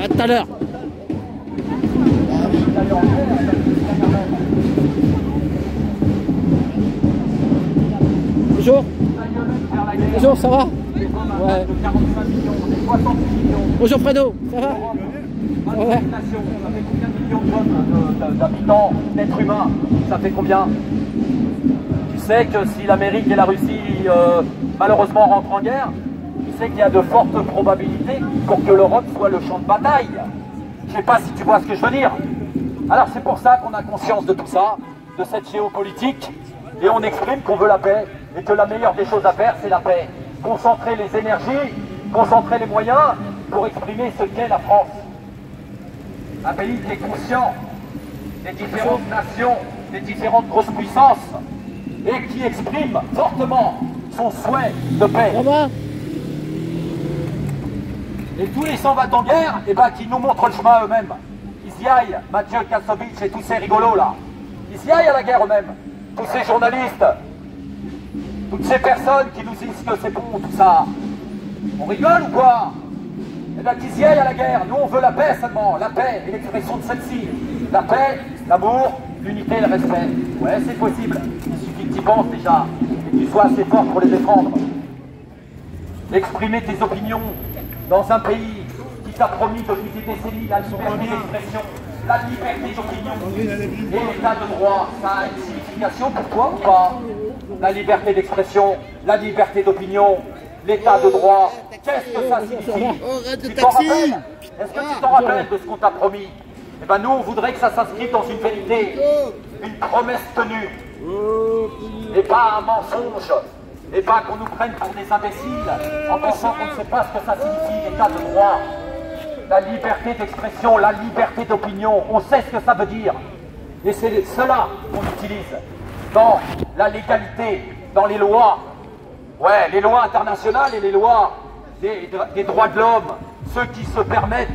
À tout à l'heure. Bonjour. Bonjour, ça va? Ouais. Bonjour Fredo, ça va? Ouais. Ça fait combien de millions d'habitants, d'êtres humains? Ça fait combien? Tu sais que si l'Amérique et la Russie malheureusement rentrent en guerre, tu sais qu'il y a de fortes probabilités pour que l'Europe soit le champ de bataille. Je ne sais pas si tu vois ce que je veux dire. Alors c'est pour ça qu'on a conscience de tout ça, de cette géopolitique, et on exprime qu'on veut la paix, et que la meilleure des choses à faire, c'est la paix. Concentrer les énergies, concentrer les moyens pour exprimer ce qu'est la France. Un pays qui est conscient des différentes nations, des différentes grosses puissances, et qui exprime fortement son souhait de paix. Et tous les sans-va-t-en-guerre, qui nous montrent le chemin eux-mêmes. Ils y aillent, Mathieu Kassovitch et tous ces rigolos là. Ils y aillent à la guerre eux-mêmes. Tous ces journalistes, toutes ces personnes qui nous disent que c'est bon, tout ça. On rigole ou quoi? Qu'ils y aillent à la guerre. Nous on veut la paix seulement, la paix et l'expression de celle-ci. La paix, l'amour, l'unité et le respect. Ouais, c'est possible. Il suffit que tu y penses déjà et que tu sois assez fort pour les défendre. Exprimer tes opinions dans un pays qui t'a promis depuis des décennies la liberté d'expression, la liberté d'opinion et l'état de droit, ça a une signification pour toi ou pas? La liberté d'expression, la liberté d'opinion, l'état de droit, qu'est-ce que ça signifie? Tu t'en rappelles? Est-ce que tu t'en rappelles de ce qu'on t'a promis? Eh bien nous on voudrait que ça s'inscrive dans une vérité, une promesse tenue, et pas un mensonge. Et pas qu'on nous prenne pour des imbéciles en pensant qu'on ne sait pas ce que ça signifie, l'état de droit. La liberté d'expression, la liberté d'opinion, on sait ce que ça veut dire. Et c'est cela qu'on utilise dans la légalité, dans les lois. Ouais, les lois internationales et les lois des droits de l'homme. Ceux qui se permettent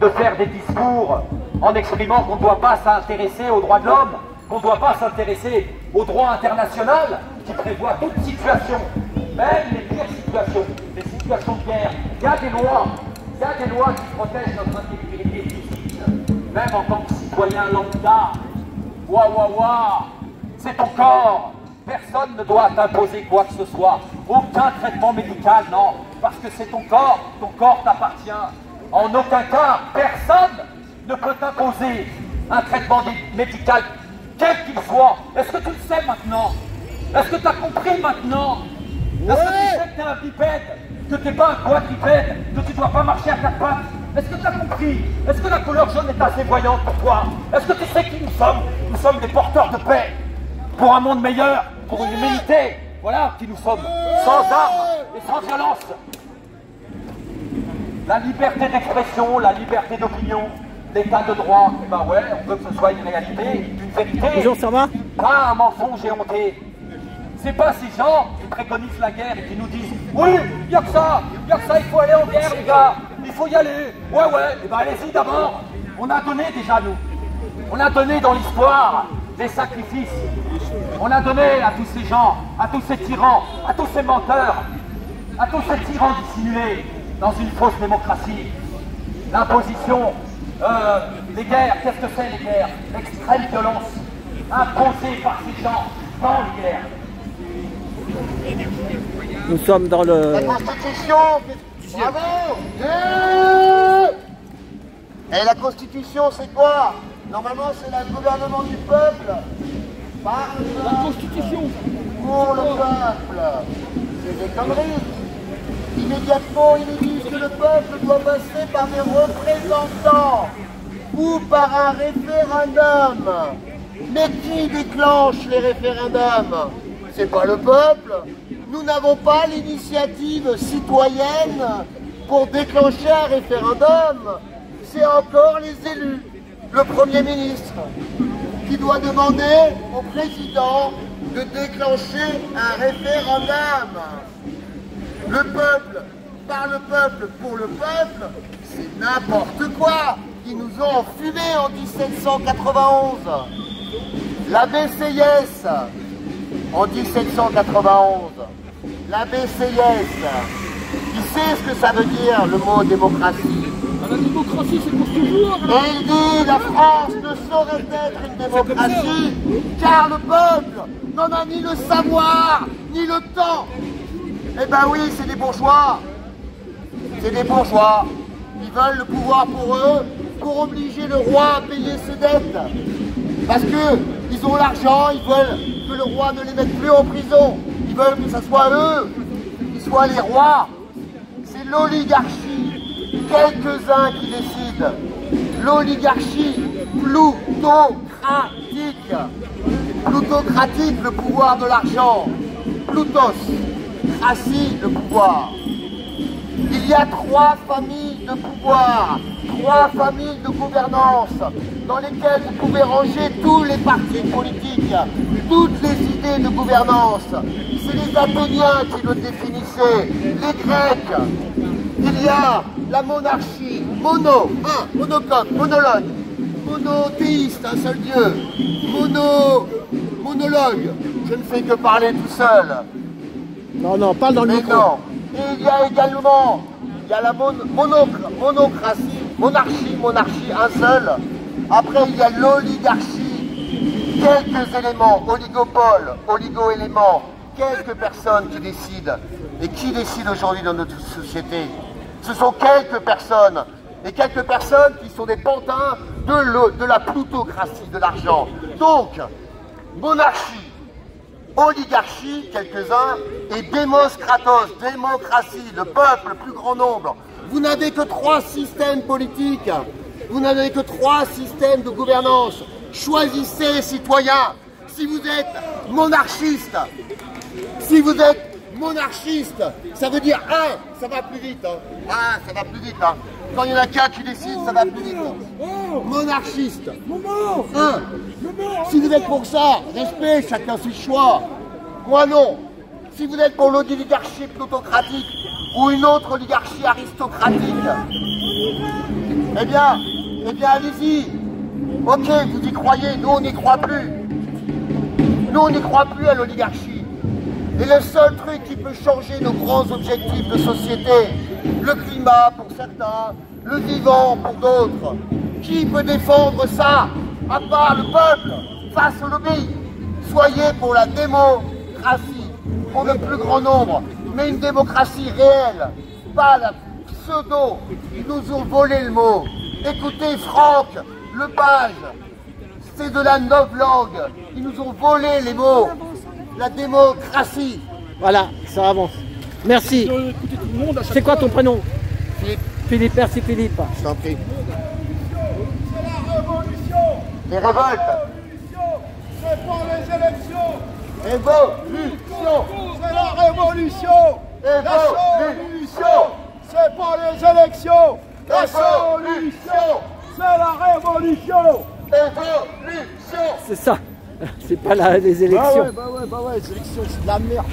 de faire des discours en exprimant qu'on ne doit pas s'intéresser aux droits de l'homme, qu'on ne doit pas s'intéresser au droit international qui prévoit toute situation, même les pires situations, les situations de guerre. Il y a des lois qui protègent notre intégrité physique, même en tant que citoyen lambda. C'est ton corps. Personne ne doit t'imposer quoi que ce soit. Aucun traitement médical, non. Parce que c'est ton corps t'appartient. En aucun cas, personne ne peut t'imposer un traitement médical, quel qu'il soit. Est-ce que tu le sais maintenant? Est-ce que tu as compris maintenant? Est-ce que tu sais que tu es un bipède? Que tu n'es pas un quadripède? Que tu ne dois pas marcher à quatre pattes? Est-ce que tu as compris? Est-ce que la couleur jaune est assez voyante pour toi? Est-ce que tu sais qui nous sommes? Nous sommes des porteurs de paix. Pour un monde meilleur, pour une humanité. Voilà qui nous sommes. Sans armes et sans violence. La liberté d'expression, la liberté d'opinion, l'état de droit, eh ben ouais, on veut que ce soit une réalité, une vérité. Bonjour, ça va? Pas un mensonge éhonté. C'est pas ces gens qui préconisent la guerre et qui nous disent oui, il n'y a que ça, il faut aller en guerre les gars, il faut y aller. Ouais, eh ben allez-y d'abord. On a donné déjà nous. On a donné dans l'histoire des sacrifices. On a donné à tous ces gens, à tous ces tyrans, à tous ces menteurs, à tous ces tyrans dissimulés dans une fausse démocratie. L'imposition, les guerres, qu'est-ce que c'est les guerres? L'extrême violence imposée par ces gens dans les guerres. Nous sommes dans le... La Constitution. Bravo. Et la Constitution, c'est quoi? Normalement, c'est le gouvernement du peuple. Par la Constitution. Pour le peuple. C'est des conneries. Immédiatement, ils nous disent que le peuple doit passer par des représentants ou par un référendum. Mais qui déclenche les référendums? C'est pas le peuple. Nous n'avons pas l'initiative citoyenne pour déclencher un référendum. C'est encore les élus, le Premier ministre, qui doit demander au président de déclencher un référendum. Le peuple, par le peuple, pour le peuple, c'est n'importe quoi. Ils nous ont enfumés en 1791. La BCIS, en 1791, la BCIS, qui sait ce que ça veut dire le mot démocratie? La démocratie, c'est pour toujours. Et il dit la France ne saurait être une démocratie car le peuple n'en a ni le savoir ni le temps. Eh ben oui, c'est des bourgeois. C'est des bourgeois. Ils veulent le pouvoir pour eux, pour obliger le roi à payer ses dettes. Parce qu'ils ont l'argent, ils veulent que le roi ne les mette plus en prison. Ils veulent que ce soit eux qui soient les rois. C'est l'oligarchie, quelques-uns qui décident. L'oligarchie plutocratique. Plutocratique, le pouvoir de l'argent. Plutos, cratie, le pouvoir. Il y a 3 familles de pouvoir, 3 familles de gouvernance dans lesquelles vous pouvez ranger tous les partis politiques, toutes les idées de gouvernance. C'est les Athéniens qui le définissaient, les Grecs. Il y a la monarchie, monocoque, monologue, monothéiste, un seul Dieu, monologue. Je ne fais que parler tout seul. Non, parle dans le micro. Non. Et il y a également, la monarchie, un seul. Après, il y a l'oligarchie, quelques éléments, oligopole, oligo-éléments, quelques personnes qui décident. Et qui décide aujourd'hui dans notre société? Ce sont quelques personnes. Et quelques personnes qui sont des pantins de la plutocratie, de l'argent. Donc, monarchie, oligarchie, quelques-uns, et démos kratos, démocratie, le peuple, le plus grand nombre. Vous n'avez que 3 systèmes politiques, vous n'avez que 3 systèmes de gouvernance. Choisissez, citoyens, si vous êtes monarchiste, ça veut dire, ça va plus vite, ça va plus vite, Quand il y en a qu'un qui décide, ça va plus vite. Monarchiste. Si vous êtes pour ça, respect, chacun ses choix. Moi non. Si vous êtes pour l'oligarchie plutocratique ou une autre oligarchie aristocratique, eh bien allez-y. Ok, vous y croyez, nous on n'y croit plus. Nous on n'y croit plus à l'oligarchie. Et le seul truc qui peut changer nos grands objectifs de société, le climat pour certains, le vivant pour d'autres, qui peut défendre ça, à part le peuple, face au lobby? Soyez pour la démocratie, pour le plus grand nombre, mais une démocratie réelle, pas la pseudo. Ils nous ont volé le mot. Écoutez Franck Lepage, c'est de la novlangue. Ils nous ont volé les mots. La démocratie. Voilà, ça avance. Merci. C'est quoi ton prénom? Philippe. Philippe, merci Philippe. Je t'en prie. Les révoltes. C'est pas les élections. Révolution. C'est la révolution. La solution. C'est pas les élections. La solution. C'est la révolution. Révolution. C'est ça. C'est pas les élections. Bah ouais, les élections, c'est de la merde.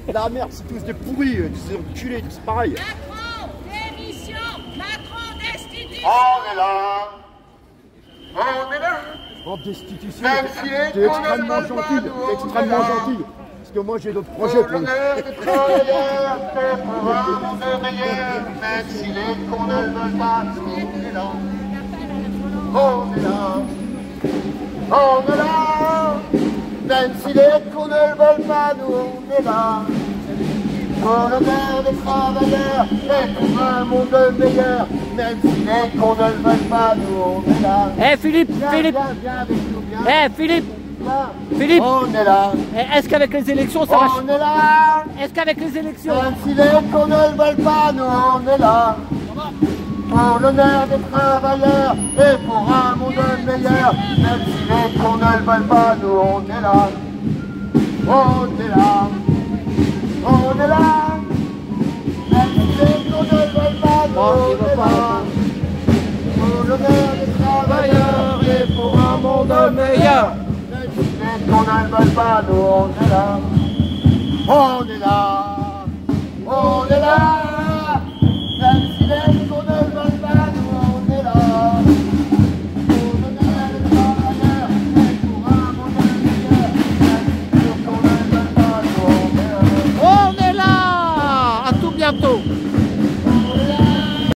De la merde, c'est tous des pourris, des enculés, c'est pareil. Macron, démission. Macron, destitution. On est là. On est là. En destitution, Même si les t'es extrêmement gentil, extrêmement gentil. Parce que moi j'ai d'autres projets pour nous. Même si les cons ne le veulent pas, on est là. On est là. On est là. Même si les cons ne le veulent pas, nous on est là. Pour le bien des travailleurs et pour un monde meilleur. Même si les cons ne le veulent pas, nous on est là. Philippe, Viens avec nous, viens. Philippe, On est là. est-ce qu'avec les élections ça va On est là. Est-ce qu'avec les élections Même si les cons ne le veulent pas, nous on est là. Pour l'honneur des travailleurs et pour un monde meilleur. Même si les cons ne le veulent pas, nous on est là. On est là. On est là. Même si les cons ne le veulent pas, nous on est là. Pour l'honneur des travailleurs et pour un monde meilleur. Même si les cons ne le veulent pas, nous on est là. On est là. On est là.